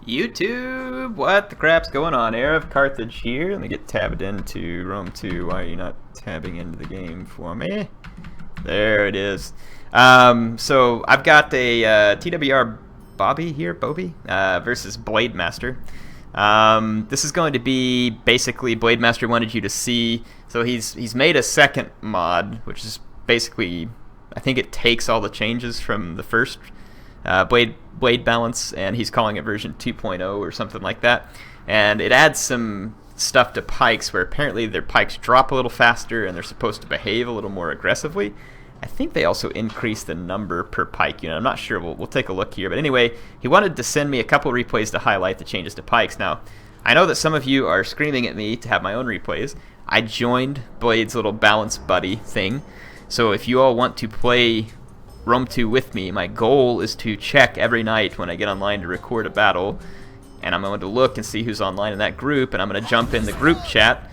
YouTube, what the crap's going on? HeirofCarthage here. Let me get tabbed into Rome 2. Why are you not tabbing into the game for me? There it is. So I've got a TWR Bobby here, versus Blademaster. This is going to be basically Blademaster wanted you to see. So he's made a second mod, which is basically, I think it takes all the changes from the first blade balance, and he's calling it version 2.0 or something like that. And it adds some stuff to pikes where apparently their pikes drop a little faster and they're supposed to behave a little more aggressively. I think they also increase the number per pike unit. I'm not sure. We'll take a look here. But anyway, he wanted to send me a couple replays to highlight the changes to pikes. Now, I know that some of you are screaming at me to have my own replays. I joined Blade's little balance buddy thing. So if you all want to play Rome 2 with me, my goal is to check every night when I get online to record a battle, and I'm going to look and see who's online in that group, and I'm going to jump in the group chat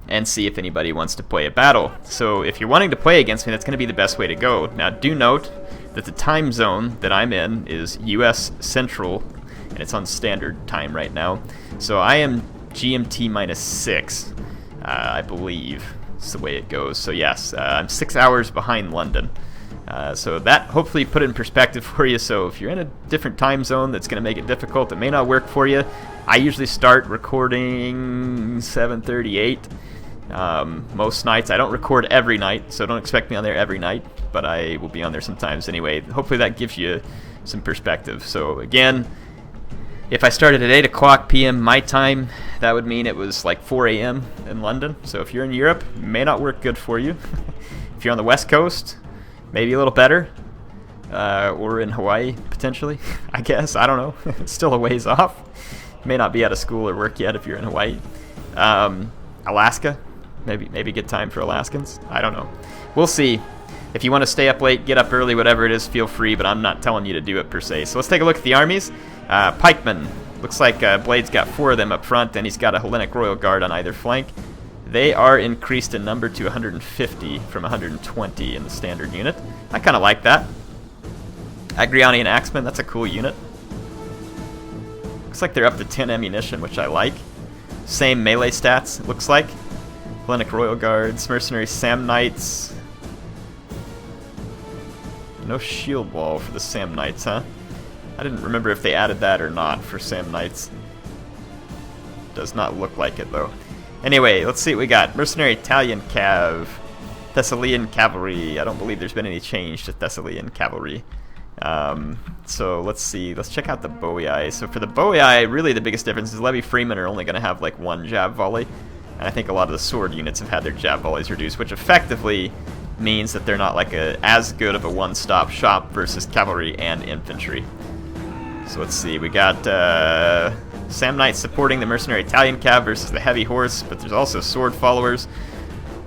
and see if anybody wants to play a battle. So if you're wanting to play against me, that's going to be the best way to go. Now do note that the time zone that I'm in is US Central, and it's on standard time right now. So I am GMT -6, I believe. That's the way it goes. So yes, I'm 6 hours behind London. So that hopefully put it in perspective for you. So if you're in a different time zone that's going to make it difficult, it may not work for you. I usually start recording 7:38 most nights. I don't record every night, so don't expect me on there every night, but I will be on there sometimes anyway. Hopefully that gives you some perspective. So again, if I started at 8 o'clock p.m. my time, that would mean it was like 4 a.m. in London. So if you're in Europe, it may not work good for you. If you're on the West Coast, maybe a little better, or in Hawaii, potentially, I guess. I don't know. It's still a ways off. You may not be out of school or work yet if you're in Hawaii. Alaska, maybe good time for Alaskans. I don't know. We'll see. If you want to stay up late, get up early, whatever it is, feel free, but I'm not telling you to do it per se. So let's take a look at the armies. Pikemen. Looks like Blade's got 4 of them up front, and he's got a Hellenic Royal Guard on either flank. They are increased in number to 150 from 120 in the standard unit. I kind of like that. Agrianian Axemen, that's a cool unit. Looks like they're up to 10 ammunition, which I like. Same melee stats, it looks like. Hellenic Royal Guards, Mercenary Sam Knights. No shield wall for the Sam Knights, huh? I didn't remember if they added that or not for Sam Knights. Does not look like it, though. Anyway, let's see what we got. Mercenary Italian Cav. Thessalian Cavalry. I don't believe there's been any change to Thessalian Cavalry. So let's see. Let's check out the Boii. So for the Boii, really the biggest difference is Levy Freemen are only going to have like 1 jab volley. And I think a lot of the sword units have had their jab volleys reduced, which effectively means that they're not like as good of a one-stop shop versus cavalry and infantry. So let's see. We got Sam Knight supporting the Mercenary Italian Cav versus the Heavy Horse, but there's also sword followers.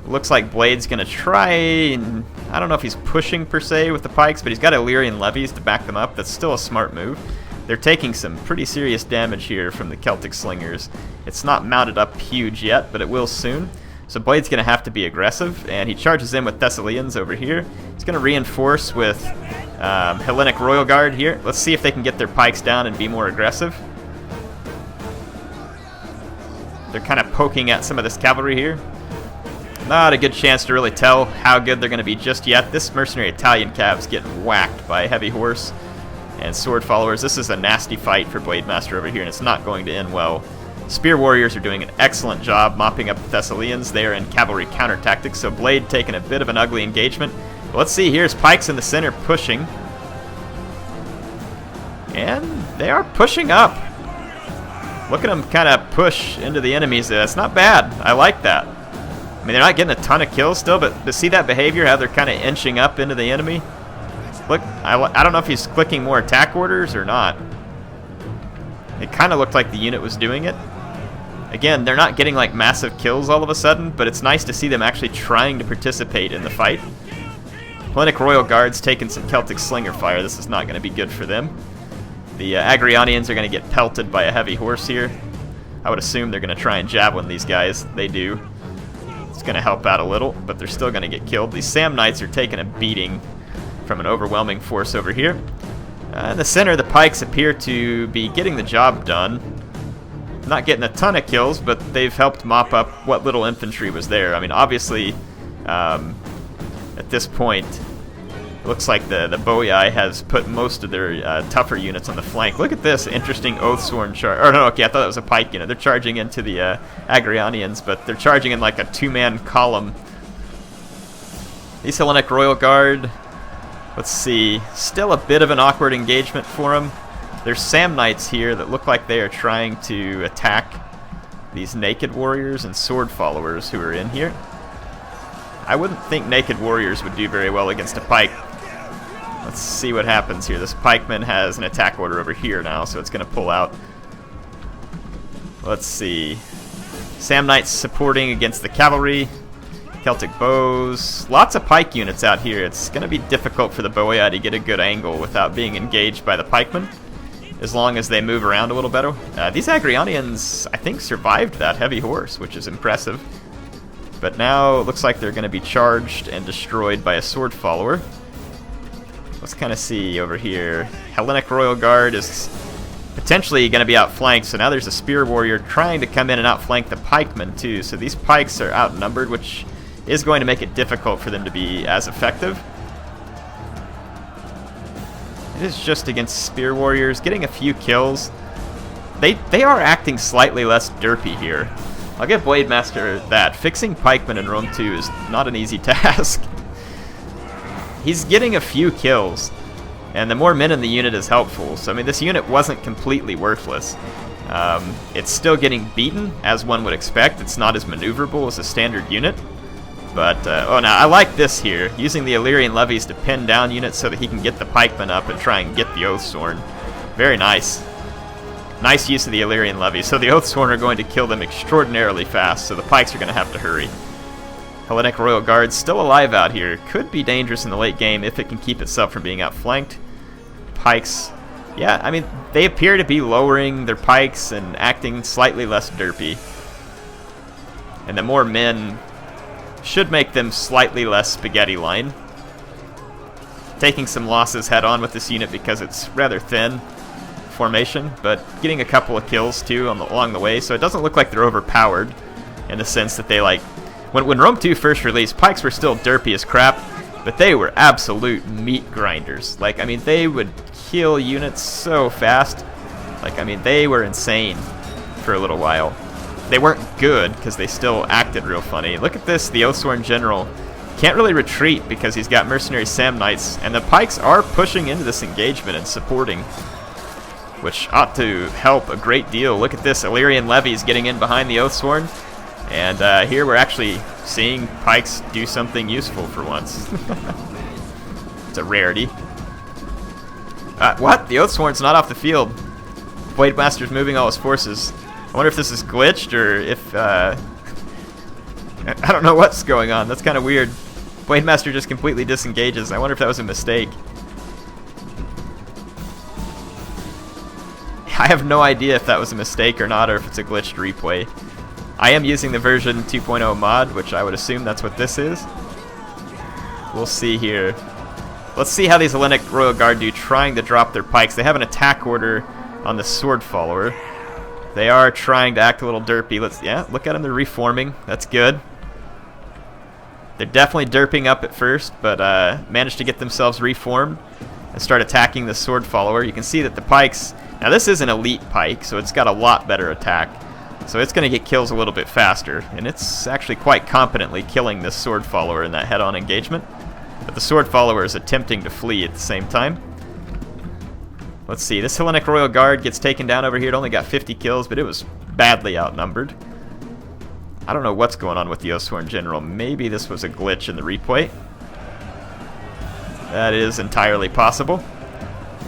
Looks like Blade's going to try, and I don't know if he's pushing per se with the pikes, but he's got Illyrian levies to back them up. That's still a smart move. They're taking some pretty serious damage here from the Celtic Slingers. It's not mounted up huge yet, but it will soon. So Blade's going to have to be aggressive, and he charges in with Thessalians over here. He's going to reinforce with Hellenic Royal Guard here. Let's see if they can get their pikes down and be more aggressive. They're kind of poking at some of this cavalry here. Not a good chance to really tell how good they're going to be just yet. This Mercenary Italian Cav's getting whacked by Heavy Horse and Sword Followers. This is a nasty fight for Blademaster over here, and it's not going to end well. Spear Warriors are doing an excellent job mopping up the Thessalians. They are in cavalry counter tactics, so Blade taking a bit of an ugly engagement. But let's see, here's Pikes in the center pushing. And they are pushing up. Look at them kind of push into the enemies. That's not bad. I like that. I mean, they're not getting a ton of kills still, but to see that behavior, how they're kind of inching up into the enemy. Look, I don't know if he's clicking more attack orders or not. It kind of looked like the unit was doing it. Again, they're not getting like massive kills all of a sudden, but it's nice to see them actually trying to participate in the fight. Hellenic Royal Guard's taking some Celtic Slinger fire. This is not going to be good for them. The Agrianians are going to get pelted by a Heavy Horse here. I would assume they're going to try and javelin these guys. They do. It's going to help out a little, but they're still going to get killed. These Sam Knights are taking a beating from an overwhelming force over here. In the center, the pikes appear to be getting the job done. Not getting a ton of kills, but they've helped mop up what little infantry was there. I mean, obviously, at this point, it looks like the Boii has put most of their tougher units on the flank. Look at this interesting Oathsworn charge. Or no, okay, I thought that was a pike unit. They're charging into the Agrionians, but they're charging in like a two-man column. These Hellenic Royal Guard, let's see, still a bit of an awkward engagement for them. There's Samnites here that look like they are trying to attack these Naked Warriors and Sword Followers who are in here. I wouldn't think Naked Warriors would do very well against a pike. Let's see what happens here. This pikeman has an attack order over here now, so it's going to pull out. Let's see. Samnites supporting against the cavalry. Celtic bows. Lots of pike units out here. It's going to be difficult for the Boii to get a good angle without being engaged by the pikemen, as long as they move around a little better. These Agrionians, I think, survived that heavy horse, which is impressive. But now it looks like they're going to be charged and destroyed by a sword follower. Let's kind of see over here. Hellenic Royal Guard is potentially going to be outflanked, so now there's a spear warrior trying to come in and outflank the pikemen too. So these pikes are outnumbered, which is going to make it difficult for them to be as effective. It is just against spear warriors, getting a few kills. They are acting slightly less derpy here. I'll give Blademaster that. Fixing pikemen in Rome 2 is not an easy task. He's getting a few kills, and the more men in the unit is helpful. So I mean, this unit wasn't completely worthless. It's still getting beaten, as one would expect. It's not as maneuverable as a standard unit. But, oh, now I like this here, using the Illyrian levies to pin down units so that he can get the pikemen up and try and get the Oathsworn. Very nice. Nice use of the Illyrian levies. So the Oathsworn are going to kill them extraordinarily fast, so the pikes are going to have to hurry. Hellenic Royal Guard still alive out here. Could be dangerous in the late game if it can keep itself from being outflanked. Pikes, yeah, I mean, they appear to be lowering their pikes and acting slightly less derpy. And the more men should make them slightly less spaghetti line. Taking some losses head on with this unit because it's rather thin formation, but getting a couple of kills too along the way, so it doesn't look like they're overpowered in the sense that they like... When Rome 2 first released, pikes were still derpy as crap, but they were absolute meat grinders. Like, I mean, they would kill units so fast. Like, I mean, they were insane for a little while. They weren't good, because they still acted real funny. Look at this, the Oathsworn General can't really retreat because he's got mercenary Samnites, and the pikes are pushing into this engagement and supporting, which ought to help a great deal. Look at this, Illyrian levies getting in behind the Oathsworn, and here we're actually seeing pikes do something useful for once. It's a rarity. What? The Oathsworn's not off the field. Blademaster's moving all his forces. I wonder if this is glitched, or if, I don't know what's going on. That's kind of weird. Blademaster just completely disengages. I wonder if that was a mistake. I have no idea if that was a mistake or not, or if it's a glitched replay. I am using the version 2.0 mod, which I would assume that's what this is. We'll see here. Let's see how these Hellenic Royal Guard do trying to drop their pikes. They have an attack order on the sword follower. They are trying to act a little derpy. Yeah, look at them, they're reforming. That's good. They're definitely derping up at first, but managed to get themselves reformed and start attacking the sword follower. You can see that the pikes... Now this is an elite pike, so it's got a lot better attack. So it's going to get kills a little bit faster, and it's actually quite competently killing this sword follower in that head-on engagement. But the sword follower is attempting to flee at the same time. Let's see, this Hellenic Royal Guard gets taken down over here. It only got 50 kills, but it was badly outnumbered. I don't know what's going on with the Oathsworn General. Maybe this was a glitch in the replay. That is entirely possible.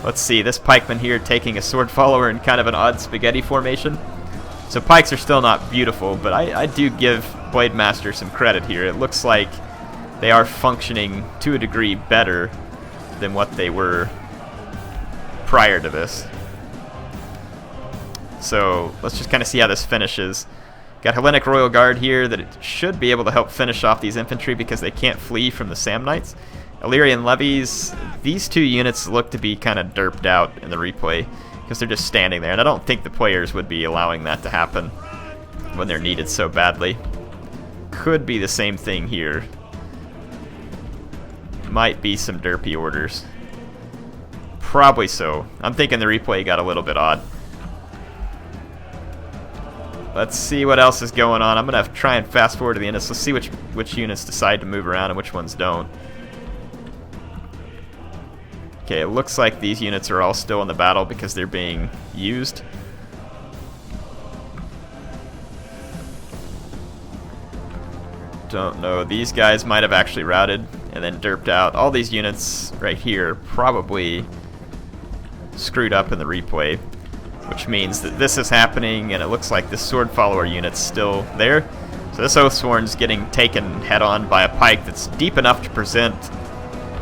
Let's see, this pikeman here taking a sword follower in kind of an odd spaghetti formation. So pikes are still not beautiful, but I do give Blademaster some credit here. It looks like they are functioning to a degree better than what they were prior to this. So let's just kind of see how this finishes. Got Hellenic Royal Guard here that it should be able to help finish off these infantry because they can't flee from the Samnites. Illyrian levies, these two units look to be kind of derped out in the replay because they're just standing there, and I don't think the players would be allowing that to happen when they're needed so badly. Could be the same thing here. Might be some derpy orders. Probably so. I'm thinking the replay got a little bit odd. Let's see what else is going on. I'm going to try and fast forward to the end. Let's see which units decide to move around and which ones don't. Okay, it looks like these units are all still in the battle because they're being used. Don't know. These guys might have actually routed and then derped out. All these units right here probably screwed up in the replay, which means that this is happening, and it looks like this sword follower unit's still there. So this Oathsworn's getting taken head-on by a pike that's deep enough to present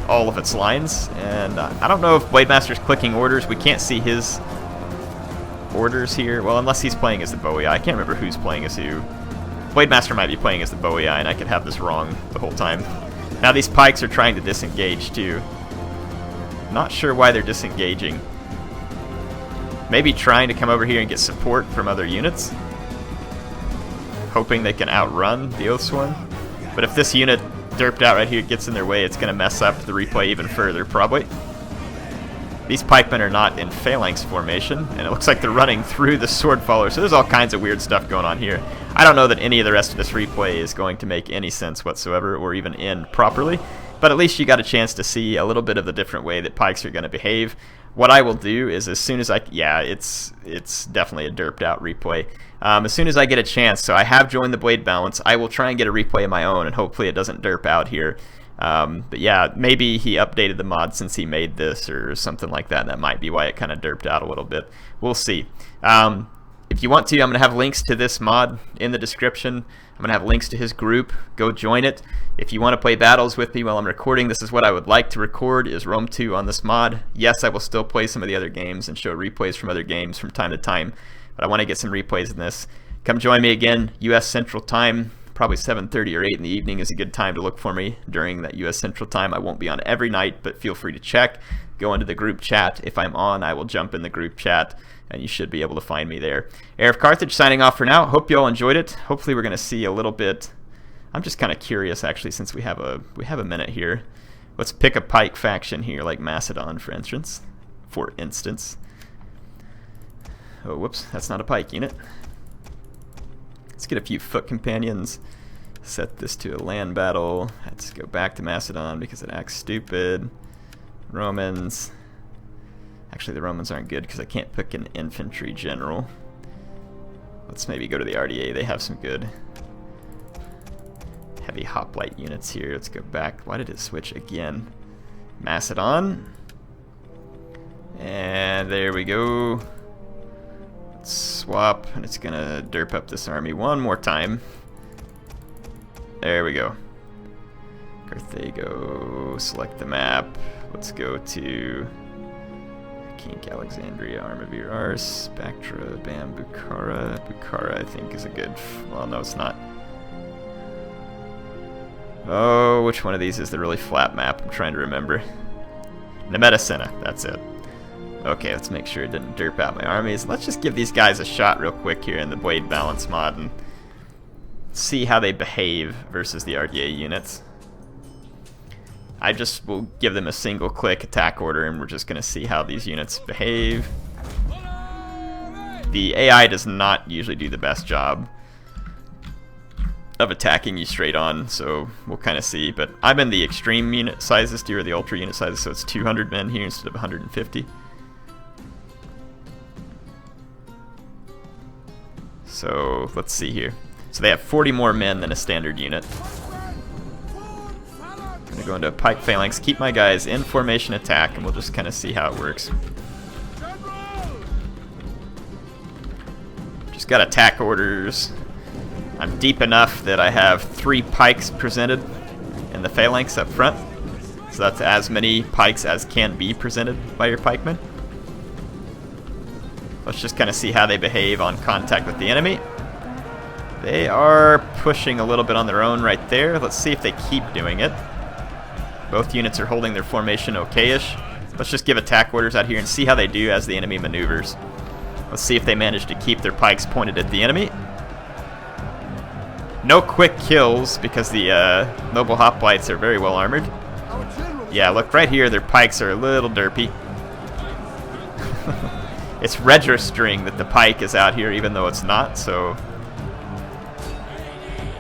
all of its lines, and I don't know if Blademaster's clicking orders. We can't see his orders here. Well, unless he's playing as the Bowie Eye. I can't remember who's playing as who. Blademaster might be playing as the Bowie Eye, and I could have this wrong the whole time. Now these pikes are trying to disengage too. Not sure why they're disengaging. Maybe trying to come over here and get support from other units, hoping they can outrun the Oathsworn. But if this unit derped out right here gets in their way, it's going to mess up the replay even further, probably. These pikemen are not in phalanx formation, and it looks like they're running through the sword follower, so there's all kinds of weird stuff going on here. I don't know that any of the rest of this replay is going to make any sense whatsoever, or even end properly, but at least you got a chance to see a little bit of the different way that pikes are going to behave. What I will do is, as soon as yeah, it's definitely a derped out replay. As soon as I get a chance, so I have joined the Blade Balance, I will try and get a replay of my own, and hopefully it doesn't derp out here. But yeah, maybe he updated the mod since he made this or something like that, and that might be why it kind of derped out a little bit. We'll see. If you want to, I'm going to have links to this mod in the description. I'm going to have links to his group. Go join it. If you want to play battles with me while I'm recording, this is what I would like to record, is Rome 2 on this mod. Yes, I will still play some of the other games and show replays from other games from time to time, but I want to get some replays in this. Come join me again, US Central Time. Probably 7:30 or 8 in the evening is a good time to look for me during that US Central Time. I won't be on every night, but feel free to check. Go into the group chat. If I'm on, I will jump in the group chat, and you should be able to find me there. HeirofCarthage signing off for now. Hope you all enjoyed it. Hopefully we're going to see a little bit. I'm just kind of curious, actually, since we have a minute here. Let's pick a pike faction here, like Macedon, for instance. Oh, whoops, that's not a pike unit. Let's get a few foot companions. Set this to a land battle. Let's go back to Macedon because it acts stupid. Romans. Actually, the Romans aren't good because I can't pick an infantry general. Let's maybe go to the RDA. They have some good heavy hoplite units here. Let's go back. Why did it switch again? Macedon. And there we go. Let's swap, and it's gonna derp up this army one more time. There we go. Carthago, select the map. Let's go to Kink, Alexandria, Armavir, Ars, Bactra, Bam, Bukhara. Bukhara, I think, is a good. Well, no, it's not. Oh, which one of these is the really flat map? I'm trying to remember. Nemedicina, that's it. Okay, let's make sure it didn't derp out my armies. Let's just give these guys a shot real quick here in the Blade Balance mod and see how they behave versus the RDA units. I just will give them a single click attack order, and we're just going to see how these units behave. The AI does not usually do the best job of attacking you straight on, so we'll kind of see. But I'm in the extreme unit sizes here, or the ultra unit sizes, so it's 200 men here instead of 150. So let's see here. So they have 40 more men than a standard unit. I'm going to go into a pike phalanx, keep my guys in formation attack, and we'll just kind of see how it works. Just got attack orders. I'm deep enough that I have 3 pikes presented in the phalanx up front. So that's as many pikes as can be presented by your pikemen. Let's just kind of see how they behave on contact with the enemy. They are pushing a little bit on their own right there. Let's see if they keep doing it. Both units are holding their formation okay-ish. Let's just give attack orders out here and see how they do as the enemy maneuvers. Let's see if they manage to keep their pikes pointed at the enemy. No quick kills because the noble hoplites are very well armored. Yeah, look right here, their pikes are a little derpy. It's registering that the pike is out here even though it's not, so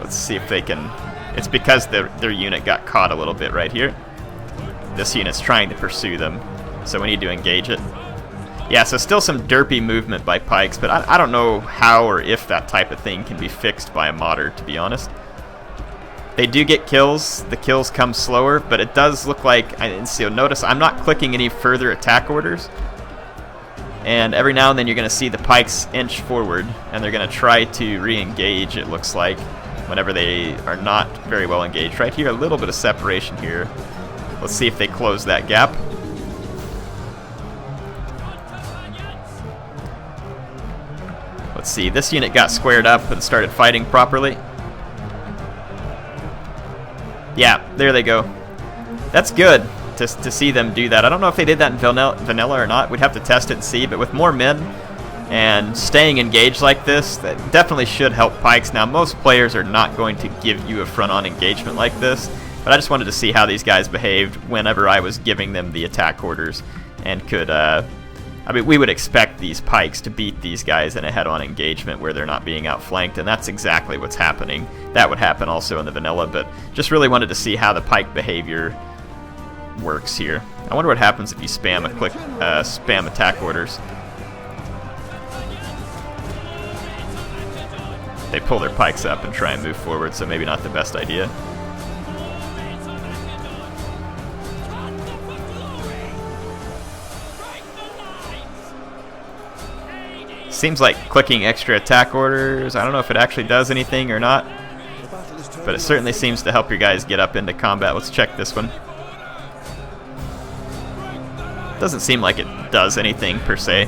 let's see if they can... It's because their unit got caught a little bit right here. This unit's trying to pursue them, so we need to engage it. Yeah, so still some derpy movement by pikes, but I don't know how or if that type of thing can be fixed by a modder, to be honest. They do get kills. The kills come slower, but it does look like... So notice I'm not clicking any further attack orders. And every now and then you're going to see the pikes inch forward, and they're going to try to re-engage, it looks like, whenever they are not very well engaged. Right here, a little bit of separation here. Let's see if they close that gap. Let's see, this unit got squared up and started fighting properly. Yeah, there they go. That's good to see them do that. I don't know if they did that in vanilla or not. We'd have to test it and see, but with more men and staying engaged like this, that definitely should help pikes. Now, most players are not going to give you a front-on engagement like this, but I just wanted to see how these guys behaved whenever I was giving them the attack orders, and could, I mean, we would expect these pikes to beat these guys in a head-on engagement where they're not being outflanked, and that's exactly what's happening. That would happen also in the vanilla, but just really wanted to see how the pike behavior works here. I wonder what happens if you spam spam attack orders. They pull their pikes up and try and move forward, so maybe not the best idea. Seems like clicking extra attack orders, I don't know if it actually does anything or not, but it certainly seems to help your guys get up into combat. Let's check this one. Doesn't seem like it does anything per se.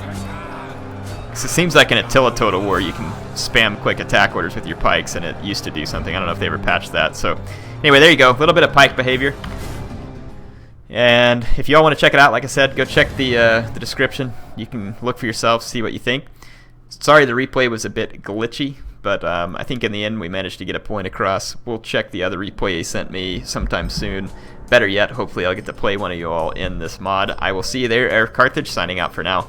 It seems like in Attila Total War you can spam quick attack orders with your pikes, and it used to do something. I don't know if they ever patched that. So anyway, there you go, a little bit of pike behavior. And if you all want to check it out, like I said, go check the description. You can look for yourself, see what you think. Sorry the replay was a bit glitchy, but I think in the end we managed to get a point across. We'll check the other replay he sent me sometime soon. Better yet, hopefully I'll get to play one of you all in this mod. I will see you there. HeirofCarthage signing out for now.